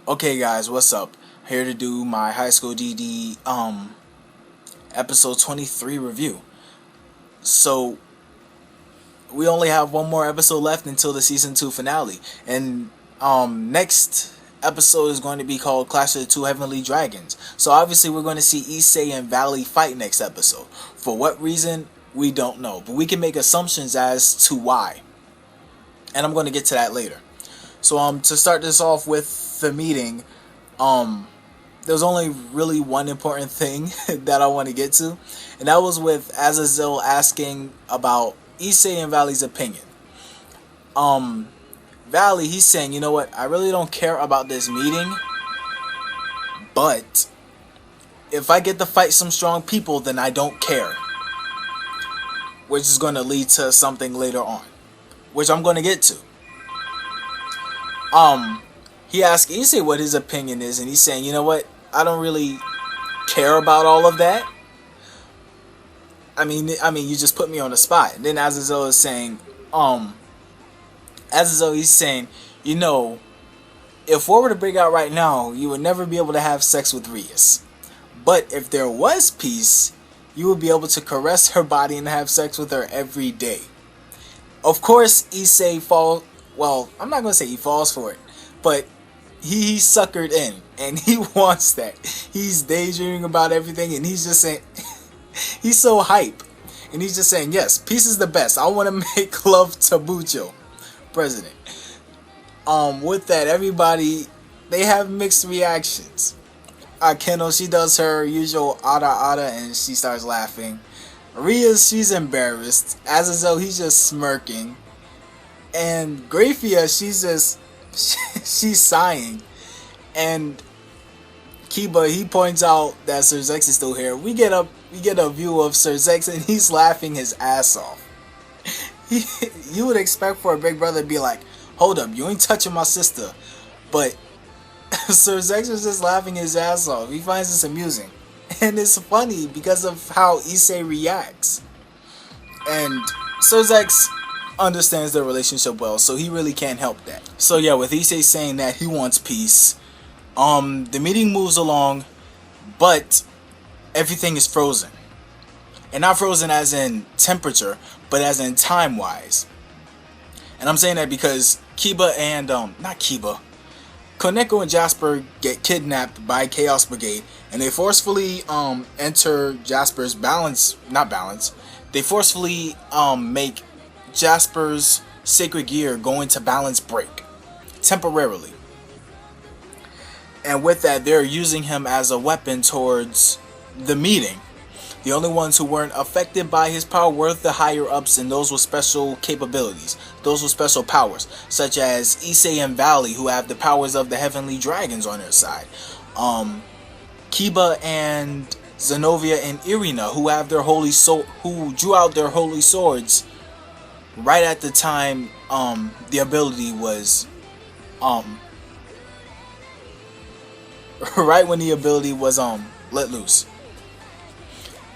Okay guys, what's up? Here to do my high school DD episode 23 review. So we only have one more episode left until the season 2 finale. And next episode is going to be called Clash of the Two Heavenly Dragons. So obviously we're going to see Issei and Valley fight next episode. For what reason, we don't know. But we can make assumptions as to why. And I'm going to get to that later. So to start this off with the meeting, there's only really one important thing that I want to get to, and that was with Azazel asking about Issei and Valley's opinion. Valley, he's saying, you know what, I really don't care about this meeting, but if I get to fight some strong people, then I don't care. Which is going to lead to something later on, which I'm going to get to. He asked Issei what his opinion is, and he's saying, you know what, I don't really care about all of that. I mean, you just put me on the spot. And then Azazel is saying, he's saying, you know, if war were to break out right now, you would never be able to have sex with Rias. But if there was peace, you would be able to caress her body and have sex with her every day. Of course, Issei falls. Well, I'm not gonna say he falls for it, but he's suckered in, and he wants that. He's daydreaming about everything, and he's just saying, he's so hype, and he's just saying, yes, peace is the best. I want to make love to Bucho, president. With that, everybody, they have mixed reactions. Keno, she does her usual ada ada, and she starts laughing. Ria, she's embarrassed. Azazel, he's just smirking. And Grafia, she's sighing. And Kiba, he points out that Sir Zex is still here. We get a view of Sir Zex, and he's laughing his ass off. You would expect for a big brother to be like, hold up, you ain't touching my sister. But Sir Zex is just laughing his ass off. He finds this amusing. And it's funny because of how Issei reacts. And Sir Zex understands their relationship well, so he really can't help that. So yeah, with Issei saying that he wants peace, the meeting moves along, but everything is frozen. And not frozen as in temperature, but as in time-wise. And I'm saying that because Kiba and, not Kiba, Koneko and Jasper get kidnapped by Chaos Brigade, and they forcefully enter Jasper's they forcefully make Jasper's sacred gear go into balance break temporarily. And with that, they're using him as a weapon towards the meeting. The only ones who weren't affected by his power were the higher ups, and those with special capabilities, those with special powers, such as Issei and Valley, who have the powers of the heavenly dragons on their side. Kiba and Zenobia and Irina, who have their who drew out their holy swords right at the time the ability was right when the ability was let loose.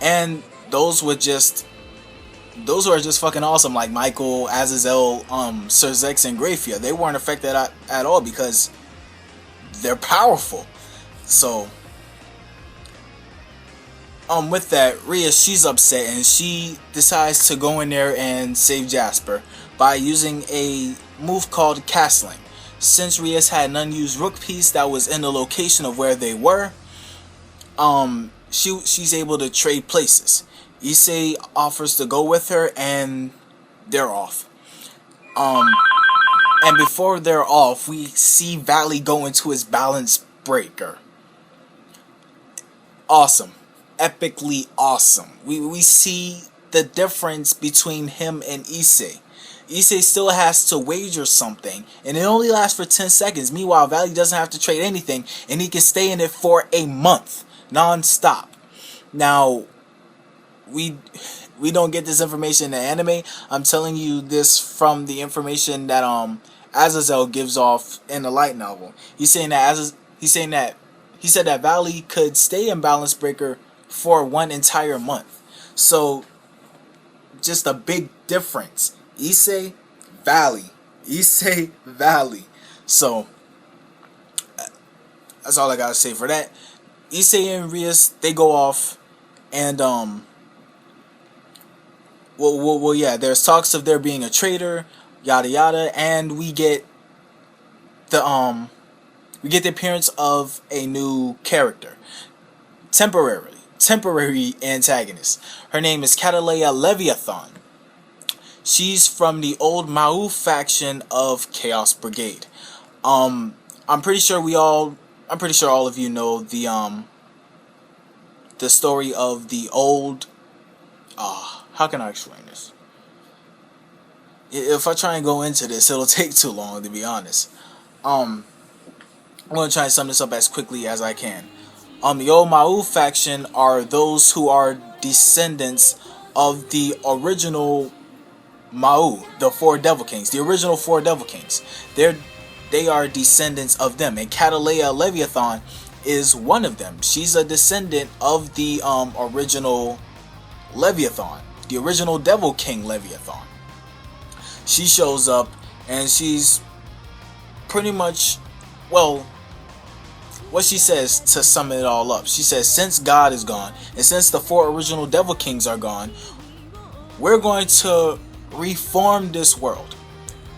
And those were just fucking awesome, like Michael, Azazel, Sir Zex, and Grafia. They weren't affected at all because they're powerful. So with that, Rhea, she's upset, and she decides to go in there and save Jasper by using a move called castling. Since Rhea's had an unused rook piece that was in the location of where they were, she's able to trade places. Issei offers to go with her, and they're off. And before they're off, we see Valley go into his balance breaker. Awesome. Epically awesome. We see the difference between him and Issei. Issei still has to wager something, and it only lasts for 10 seconds. Meanwhile, Valley doesn't have to trade anything, and he can stay in it for a month, non-stop. Now, we don't get this information in the anime. I'm telling you this from the information that Azazel gives off in the light novel. He said that Valley could stay in Balance Breaker for one entire month. So, just a big difference. Issei, Valley. So, That's all I gotta say for that. Issei and Rias, they go off, and yeah, there's talks of there being a traitor, yada yada, and we get the appearance of a new character, temporary antagonist. Her name is Catalea Leviathan. She's from the old Mau faction of Chaos Brigade. I'm pretty sure all of you know the story of the old. How can I explain this? If I try and go into this, it'll take too long, to be honest. I'm gonna try and sum this up as quickly as I can. The old Mau faction are those who are descendants of the original Mau, the four Devil Kings, the original four Devil Kings. They are descendants of them, and Catalea Leviathan is one of them. She's a descendant of the original Leviathan, the original Devil King Leviathan. She shows up, and she's pretty much, well, what she says to sum it all up. She says, since God is gone, and since the four original Devil Kings are gone, we're going to reform this world.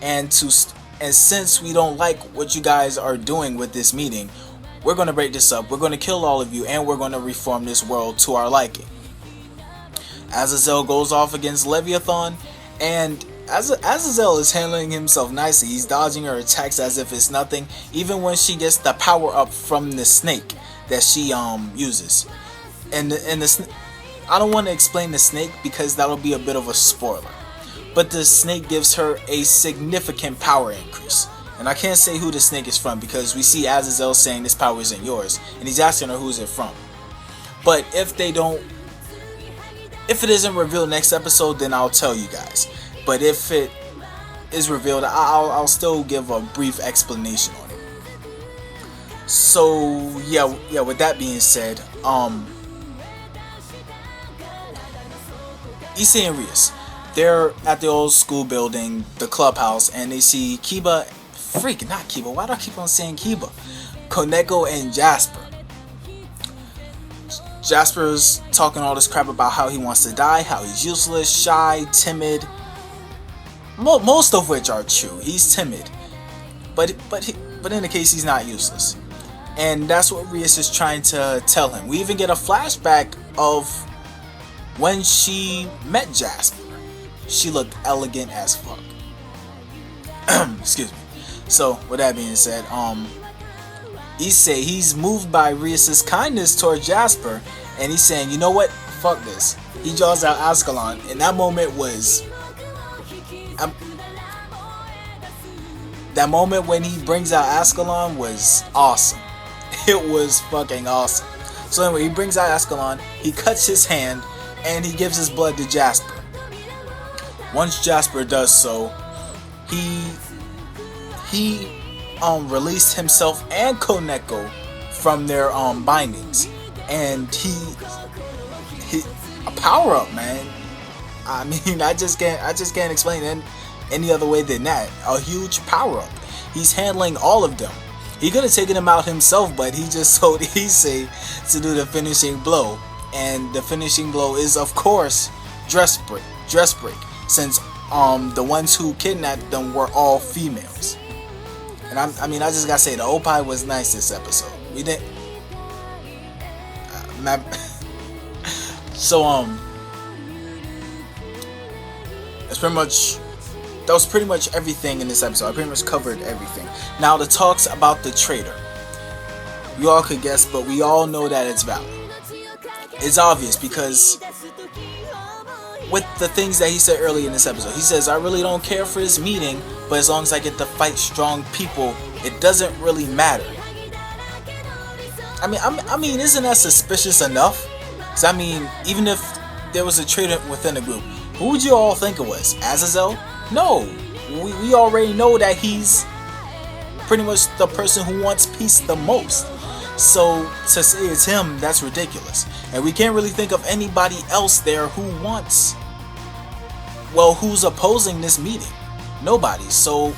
And since we don't like what you guys are doing with this meeting, we're going to break this up. We're going to kill all of you, and we're going to reform this world to our liking. Azazel goes off against Leviathan, and Azazel is handling himself nicely. He's dodging her attacks as if it's nothing, even when she gets the power up from the snake that she uses. And I don't want to explain the snake because that'll be a bit of a spoiler. But the snake gives her a significant power increase. And I can't say who the snake is from because we see Azazel saying this power isn't yours, and he's asking her who's it from. But if it isn't revealed next episode, then I'll tell you guys. But if it is revealed, I'll still give a brief explanation on it. So yeah. With that being said, Issei and Rias, they're at the old school building, the clubhouse, and they see Kiba. Not Kiba. Why do I keep on saying Kiba? Koneko and Jasper. Jasper's talking all this crap about how he wants to die, how he's useless, shy, timid. Most of which are true. He's timid, but in the case he's not useless, and that's what Rias is trying to tell him. We even get a flashback of when she met Jasper. She looked elegant as fuck. Excuse me. So with that being said, Issei, he's moved by Rias's kindness toward Jasper, and he's saying, you know what? Fuck this. He draws out Ascalon, and that moment was. That moment when he brings out Ascalon was awesome. It was fucking awesome. So anyway, he brings out Ascalon, he cuts his hand, and he gives his blood to Jasper. Once Jasper does so, he released himself and Koneko from their bindings, and he a power up, man. I mean, I just can't explain it any other way than that. A huge power up. He's handling all of them. He could have taken them out himself, but he just told Issei to do the finishing blow, and the finishing blow is, of course, dress break. Since the ones who kidnapped them were all females. And I just gotta say, the Opie was nice this episode. We didn't. That was pretty much everything in this episode. I pretty much covered everything. Now the talks about the traitor. You all could guess, but we all know that it's valid. It's obvious because with the things that he said earlier in this episode, he says, I really don't care for this meeting, but as long as I get to fight strong people, it doesn't really matter. I mean, isn't that suspicious enough? Because I mean, even if there was a traitor within the group, who would you all think it was? Azazel? No. We already know that he's pretty much the person who wants peace the most. So to say it's him, that's ridiculous. And we can't really think of anybody else there who's opposing this meeting. Nobody. So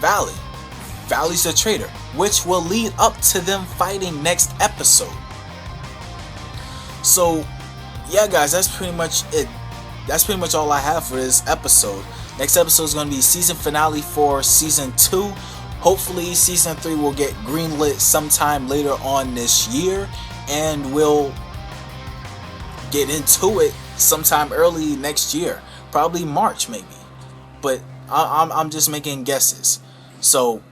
valid. Valley's the traitor, which will lead up to them fighting next episode. So, yeah, guys, that's pretty much it. That's pretty much all I have for this episode. Next episode is going to be season finale for season 2. Hopefully, season 3 will get greenlit sometime later on this year, and we'll get into it sometime early next year, probably March maybe. But I'm just making guesses. So,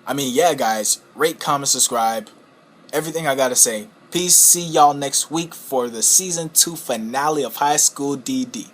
I mean, yeah, guys, rate, comment, subscribe. Everything I gotta say. Peace. See y'all next week for the season 2 finale of High School DxD.